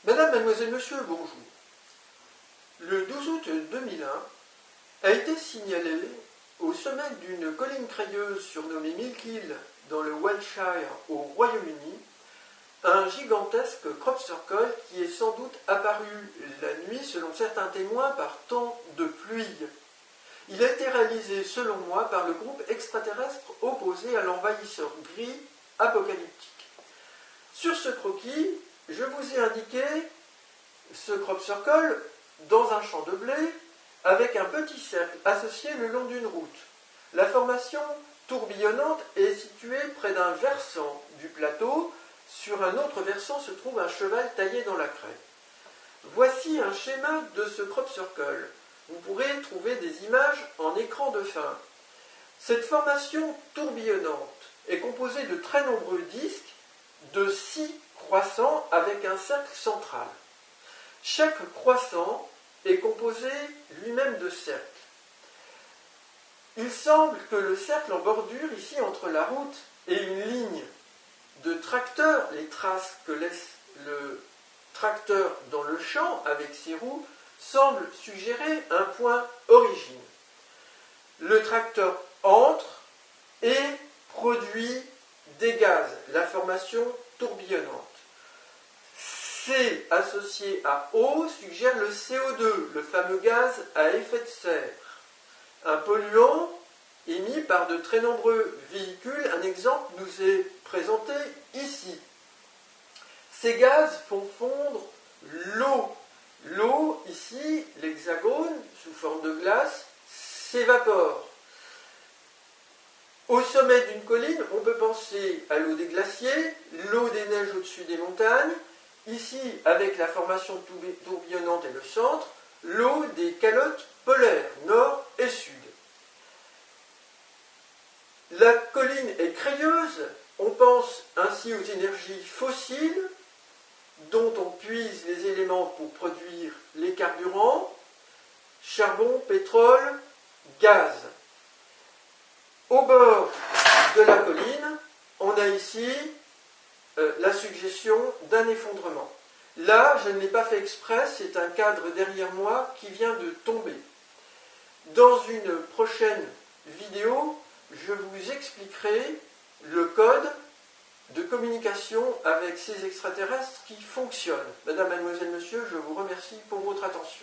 Madame, mademoiselle, monsieur, bonjour. Le 12 août 2001 a été signalé au sommet d'une colline crayeuse surnommée Milk Hill dans le Wiltshire au Royaume-Uni un gigantesque crop circle qui est sans doute apparu la nuit, selon certains témoins, par temps de pluie. Il a été réalisé, selon moi, par le groupe extraterrestre opposé à l'envahisseur gris apocalyptique. Sur ce croquis, je vous ai indiqué ce crop circle dans un champ de blé avec un petit cercle associé le long d'une route. La formation tourbillonnante est située près d'un versant du plateau. Sur un autre versant se trouve un cheval taillé dans la craie. Voici un schéma de ce crop circle. Vous pourrez trouver des images en écran de fin. Cette formation tourbillonnante est composée de très nombreux disques de 6 croissants avec un cercle central. Chaque croissant est composé lui-même de cercles. Il semble que le cercle en bordure, ici entre la route et une ligne de tracteur, les traces que laisse le tracteur dans le champ avec ses roues, semblent suggérer un point origine. Le tracteur entre et produit des gaz, la formation tourbillonnante. C associé à O suggère le CO2, le fameux gaz à effet de serre, un polluant émis par de très nombreux véhicules. Un exemple nous est présenté ici. Ces gaz font fondre l'eau. L'eau, ici, l'hexagone, sous forme de glace, s'évapore. Au sommet d'une colline, on peut penser à l'eau des glaciers, l'eau des neiges au-dessus des montagnes. Ici, avec la formation tourbillonnante et le centre, l'eau des calottes polaires, nord et sud. La colline est crayeuse, on pense ainsi aux énergies fossiles, dont on puise les éléments pour produire les carburants, charbon, pétrole, gaz. Au bord de la colline, on a ici la suggestion d'un effondrement. Là, je ne l'ai pas fait exprès, c'est un cadre derrière moi qui vient de tomber. Dans une prochaine vidéo, je vous expliquerai le code de communication avec ces extraterrestres qui fonctionnent. Madame, mademoiselle, monsieur, je vous remercie pour votre attention.